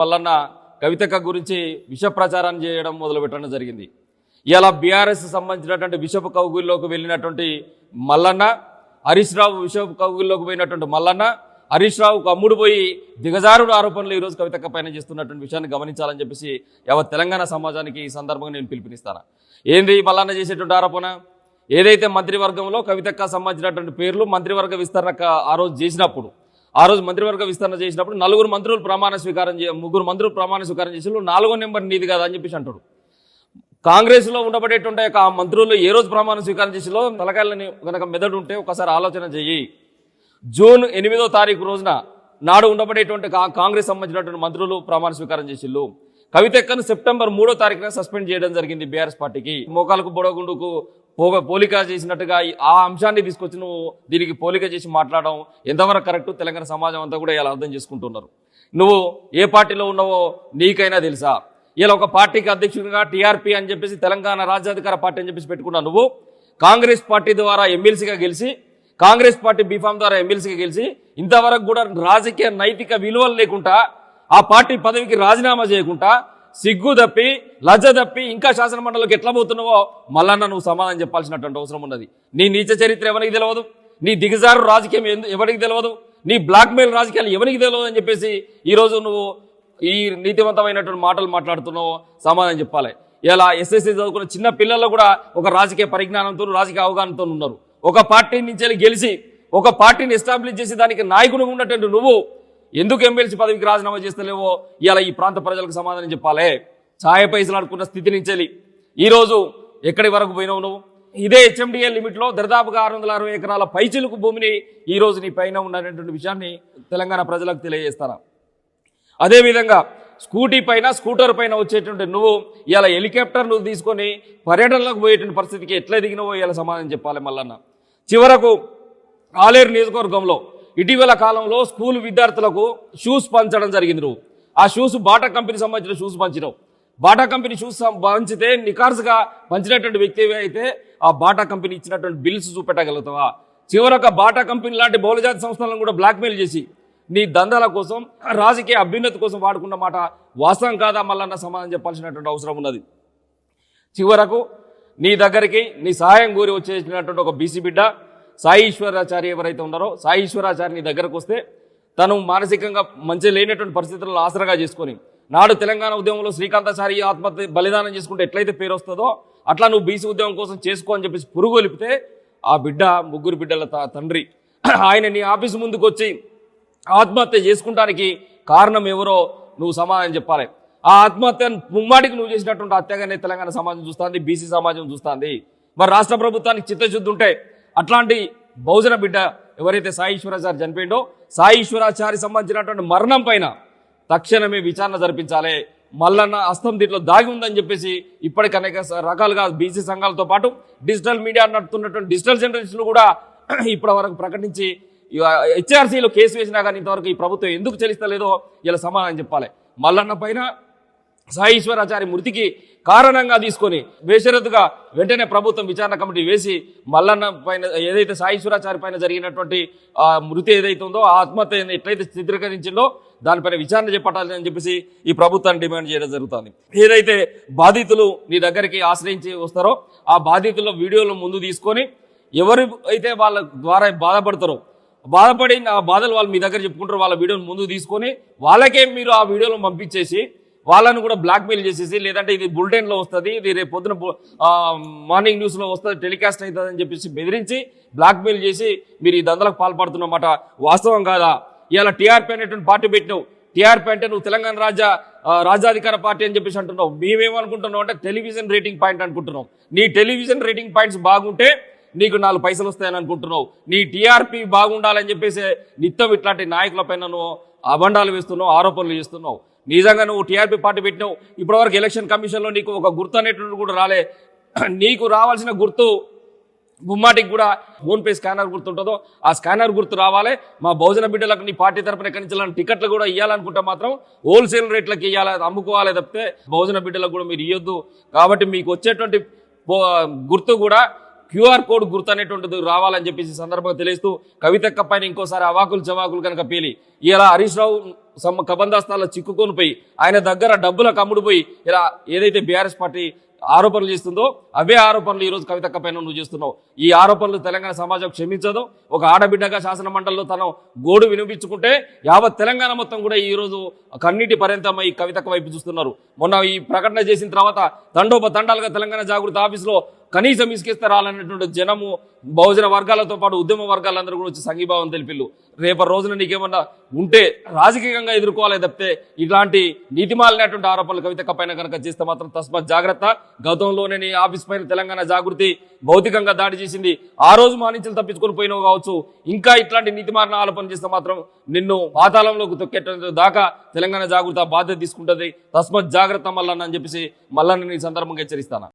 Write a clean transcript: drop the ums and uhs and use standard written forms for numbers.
మల్లన్న కవితక్క గురించి విష ప్రచారం చేయడం మొదలుపెట్టడం జరిగింది. ఇలా బీఆర్ఎస్ సంబంధించినటువంటి విషపు కౌగుల్లోకి వెళ్ళినటువంటి మల్లన్న, హరీష్ రావు విషపు కౌగుల్లోకి పోయినటువంటి మల్లన్న, హరీష్ రావుకు అమ్ముడు పోయి దిగజారుడు ఆరోపణలు ఈరోజు కవితక్క పైన చేస్తున్నటువంటి విషయాన్ని గమనించాలని చెప్పేసి యావత్ తెలంగాణ సమాజానికి ఈ సందర్భంగా నేను పిలుపునిస్తాను. ఏంది మల్లన్న చేసేటువంటి ఆరోపణ? ఏదైతే మంత్రివర్గంలో కవితక్క సంబంధించినటువంటి పేర్లు మంత్రివర్గ విస్తరణ ఆ రోజు చేసినప్పుడు, మంత్రివర్గ విస్తరణ చేసినప్పుడు ముగ్గురు మంత్రులు ప్రమాణ స్వీకారం చేసి 4వ నెంబర్ నీది కదా అని చెప్పేసి అంటాడు. కాంగ్రెస్ లో ఉండబడేటువంటి ఆ మంత్రులు ఏ రోజు ప్రమాణ స్వీకారం చేసిలో తలకాయలని కనుక మెదడు ఉంటే ఒకసారి ఆలోచన చెయ్యి. జూన్ 8వ తారీఖు రోజున నాడు ఉండబడేటువంటి కాంగ్రెస్ సంబంధించినటువంటి మంత్రులు ప్రమాణ స్వీకారం చేసిళ్ళు. కవితక్కను సెప్టెంబర్ 3వ తారీఖున సస్పెండ్ చేయడం జరిగింది బీఆర్ఎస్ పార్టీకి. మోకాలకు బొడగుండుకు పోలిక చేసినట్టుగా ఆ అంశాన్ని తీసుకొచ్చి నువ్వు దీనికి పోలిక చేసి మాట్లాడడం ఎంతవరకు కరెక్ట్? తెలంగాణ సమాజం అంతా కూడా ఇలా అర్థం చేసుకుంటున్నారు. నువ్వు ఏ పార్టీలో ఉన్నావో నీకైనా తెలుసా? ఇలా ఒక పార్టీకి అధ్యక్షుడిగా టీఆర్పీ అని చెప్పేసి తెలంగాణ రాజ్యాధికార పార్టీ అని చెప్పేసి పెట్టుకున్నా. నువ్వు కాంగ్రెస్ పార్టీ ద్వారా ఎమ్మెల్సీగా గెలిచి, కాంగ్రెస్ పార్టీ బీఫామ్ ద్వారా ఎమ్మెల్సీగా గెలిచి ఇంతవరకు కూడా రాజకీయ నైతిక విలువలు లేకుండా, ఆ పార్టీ పదవికి రాజీనామా చేయకుండా, సిగ్గు తప్పి లజ్జ తప్పి ఇంకా శాసనమండలికి ఎట్లా పోతున్నావో మల్లన్న నువ్వు సమాధానం చెప్పాల్సినటువంటి అవసరం ఉన్నది. నీ నీచ చరిత్ర ఎవరికి తెలియదు, నీ దిగజారు రాజకీయం ఎవరికి తెలియదు, నీ బ్లాక్మెయిల్ రాజకీయాలు ఎవరికి తెలియదు అని చెప్పేసి ఈరోజు నువ్వు ఈ నీతివంతమైనటువంటి మాటలు మాట్లాడుతున్నావు, సమాధానం చెప్పాలి. ఇలా ఎస్ఎస్సీ చదువుకున్న చిన్న పిల్లలు కూడా ఒక రాజకీయ పరిజ్ఞానంతో, రాజకీయ అవగాహనతో ఉన్నారు. ఒక పార్టీ నుంచి గెలిచి ఒక పార్టీని ఎస్టాబ్లిష్ చేసి దానికి నాయకునిగా ఉన్నటువంటి నువ్వు ఎందుకు ఎమ్మెల్సీ పదవికి రాజీనామా చేస్తలేవో ఇలా ఈ ప్రాంత ప్రజలకు సమాధానం చెప్పాలి. ఛాయ పైసలు ఆడుకున్న స్థితి నుంచి ఈరోజు ఎక్కడి వరకు పోయినావు నువ్వు? ఇదే హెచ్ఎండిఏ లిమిట్లో దరిదాపుగా 660 ఎకరాల పైచిలుకు భూమిని ఈరోజు నీ పైన ఉన్నటువంటి విషయాన్ని తెలంగాణ ప్రజలకు తెలియజేస్తాను. అదేవిధంగా స్కూటర్ పైన వచ్చేటువంటి నువ్వు ఇలా హెలికాప్టర్ నువ్వు తీసుకొని పర్యటనలకు పోయేటువంటి పరిస్థితికి ఎట్లా దిగినవో ఇలా సమాధానం చెప్పాలి మల్లన్న. చివరకు ఆలేరు నియోజకవర్గంలో ఇటీవల కాలంలో స్కూల్ విద్యార్థులకు షూస్ పంచడం జరిగింది. నువ్వు ఆ షూస్ బాటా కంపెనీ సంబంధించిన షూస్ పంచినావు. బాటా కంపెనీ షూస్ పంచితే నికార్సుగా పంచినటువంటి వ్యక్తి అయితే ఆ బాటా కంపెనీ ఇచ్చినటువంటి బిల్స్ చూపెట్టగలుగుతావా? చివరకు బాటా కంపెనీ లాంటి బహుళజాతి సంస్థలను కూడా బ్లాక్మెయిల్ చేసి నీ దందాల కోసం, రాజకీయ అభ్యున్నతి కోసం వాడుకున్న మాట వాస్తవం కాదా మల్లన్న? సమాధానం చెప్పాల్సినటువంటి అవసరం ఉన్నది. చివరకు నీ దగ్గరికి నీ సహాయం కోరి వచ్చేసినటువంటి ఒక బీసీ బిడ్డ సాయి ఈశ్వరాచారి ఎవరైతే ఉన్నారో, సాయి ఈశ్వరాచారి నీ దగ్గరకు వస్తే తను మానసికంగా మంచి లేనటువంటి పరిస్థితులను ఆసరాగా చేసుకొని నాడు తెలంగాణ ఉద్యమంలో శ్రీకాంతాచారి ఆత్మహత్య బలిదానం చేసుకుంటే ఎట్లయితే పేరు వస్తుందో అట్లా నువ్వు బీసీ ఉద్యమం కోసం చేసుకో అని చెప్పేసి పురుగొలిపితే ఆ బిడ్డ 3 బిడ్డల తండ్రి ఆయన నీ ఆఫీసు ముందుకు వచ్చి ఆత్మహత్య చేసుకుంటానికి కారణం ఎవరో నువ్వు సమాధానం చెప్పాలి. ఆ ఆత్మహత్య ముమ్మాటికి నువ్వు చేసినటువంటి హత్యగానే తెలంగాణ సమాజం చూస్తుంది, బీసీ సమాజం చూస్తుంది. మరి రాష్ట్ర ప్రభుత్వానికి చిత్తశుద్ధి ఉంటే అట్లాంటి బహుజన బిడ్డ ఎవరైతే సాయి ఈశ్వరాచారి చనిపోయిండో, సాయి ఈశ్వరాచారి సంబంధించినటువంటి మరణం పైన తక్షణమే విచారణ జరిపించాలి. మల్లన్న హస్తం దీంట్లో దాగి ఉందని చెప్పేసి ఇప్పటికి అనేక రకాలుగా బీసీ సంఘాలతో పాటు డిజిటల్ మీడియా నడుతున్నటువంటి డిజిటల్ జర్నలిస్టులు కూడా ఇప్పటి వరకు ప్రకటించి హెచ్ఆర్సీలో కేసు వేసినా కానీ ఇంతవరకు ఈ ప్రభుత్వం ఎందుకు చెల్లిస్తలేదో ఇలా సమాధానం చెప్పాలి. మల్లన్న పైన సాయి ఈశ్వరాచారి మృతికి కారణంగా తీసుకొని బేషరతుగా వెంటనే ప్రభుత్వం విచారణ కమిటీ వేసి మల్లన్న పైన ఏదైతే సాయి ఈశ్వరాచారి పైన జరిగినటువంటి మృతి ఏదైతే ఉందో ఆ ఆత్మహత్యను ఎట్లయితే చిత్రీకరించిందో దానిపైన విచారణ చేపట్టాలి అని చెప్పేసి ఈ ప్రభుత్వాన్ని డిమాండ్ చేయడం జరుగుతుంది. ఏదైతే బాధితులు నీ దగ్గరికి ఆశ్రయించి వస్తారో ఆ బాధితుల వీడియోలు ముందు తీసుకొని ఎవరు అయితే వాళ్ళ ద్వారా బాధపడి ఆ బాధలు వాళ్ళు మీ దగ్గర చెప్పుకుంటారు, వాళ్ళ వీడియోని ముందు తీసుకొని వాళ్ళకే మీరు ఆ వీడియోలను పంపించేసి వాళ్ళను కూడా బ్లాక్మెయిల్ చేసేసి, లేదంటే ఇది బులెటిన్లో వస్తుంది, ఇది రేపు పొద్దున మార్నింగ్ న్యూస్లో వస్తుంది, టెలికాస్ట్ అవుతుంది అని చెప్పేసి బెదిరించి బ్లాక్మెయిల్ చేసి మీరు ఈ దందలకు పాల్పడుతున్నమాట వాస్తవం కాదా? ఇలా టీఆర్పీ అనేటువంటి పార్టీ పెట్టినావు. టీఆర్పీ అంటే నువ్వు తెలంగాణ రాజ్యాధికార పార్టీ అని చెప్పేసి అంటున్నావు. మేమేమనుకుంటున్నావు అంటే టెలివిజన్ రేటింగ్ పాయింట్ అనుకుంటున్నావు. నీ టెలివిజన్ రేటింగ్ పాయింట్స్ బాగుంటే నీకు 4 పైసలు వస్తాయని అనుకుంటున్నావు. నీ టీఆర్పీ బాగుండాలని చెప్పేసి నిత్యం ఇట్లాంటి నాయకుల పైన నువ్వు అబండాలు వేస్తున్నావు, ఆరోపణలు చేస్తున్నావు. నిజంగా నువ్వు టీఆర్పీ పార్టీ పెట్టినావు. ఇప్పటివరకు ఎలక్షన్ కమిషన్లో నీకు ఒక గుర్తు అనేటువంటి కూడా రాలే. నీకు రావాల్సిన గుర్తు ముమ్మాటికి కూడా ఫోన్పే స్కానర్ గుర్తుంటుందో ఆ స్కానర్ గుర్తు రావాలి. మా బహుజన బిడ్డలకు నీ పార్టీ తరపున ఎక్కడి నుంచి టికెట్లు కూడా ఇవ్వాలనుకుంటే మాత్రం హోల్సేల్ రేట్లకి ఇవ్వాలి, అమ్ముకోవాలి తప్పితే బహుజన బిడ్డలకు కూడా మీరు ఇవ్వద్దు. కాబట్టి మీకు వచ్చేటువంటి గుర్తు కూడా క్యూఆర్ కోడ్ గుర్తు అనేటువంటిది రావాలని చెప్పేసి సందర్భంగా తెలియస్తూ కవితక్క పైన ఇంకోసారి అవాకులు చవాకులు కనుక పేలి ఇలా హరీష్ రావు కబందాస్తాల్లో చిక్కుకొని పోయి ఆయన దగ్గర డబ్బులకు అమ్ముడుపోయి ఇలా ఏదైతే బీఆర్ఎస్ పార్టీ ఆరోపణలు చేస్తుందో అవే ఆరోపణలు ఈరోజు కవితక్క పైన నువ్వు చేస్తున్నావు. ఈ ఆరోపణలు తెలంగాణ సమాజం క్షమించదు. ఒక ఆడబిడ్డగా శాసన మండలిలో తను గోడు వినిపించుకుంటే యావత్ తెలంగాణ మొత్తం కూడా ఈరోజు కన్నీటి పర్యంతమై కవితక్క వైపు చూస్తున్నారు. మొన్న ఈ ప్రకటన చేసిన తర్వాత తండోపతండాలుగా తెలంగాణ జాగృతి ఆఫీసులో కనీసం ఇసుకిస్తే రాలన్నటువంటి జనము బహుజన వర్గాలతో పాటు ఉద్యమ వర్గాలందరూ కూడా వచ్చి సంఘీభావం తెలిపిల్లు. రేపటి రోజున నీకేమన్నా ఉంటే రాజకీయంగా ఎదుర్కోవాలి తప్పితే ఇలాంటి నీతిమాలినటువంటి ఆరోపణలు కవితక్క పైన కనుక చేస్తే మాత్రం తస్మాత్ జాగ్రత్త. గతంలోనే నీ ఆఫీస్ పైన తెలంగాణ జాగృతి భౌతికంగా దాడి చేసింది. ఆ రోజు మా నుంచి తప్పించుకొని పోయినావు కావచ్చు. ఇంకా ఇట్లాంటి నీతిమాలిన ఆరోపణ చేస్తే మాత్రం నిన్ను పాతాళంలోకి తొక్కేట దాకా తెలంగాణ జాగృతి బాధ్యత తీసుకుంటుంది. తస్మాత్ జాగ్రత్త మల్లన్న అని చెప్పేసి మల్లన్న ఈ సందర్భంగా హెచ్చరిస్తాను.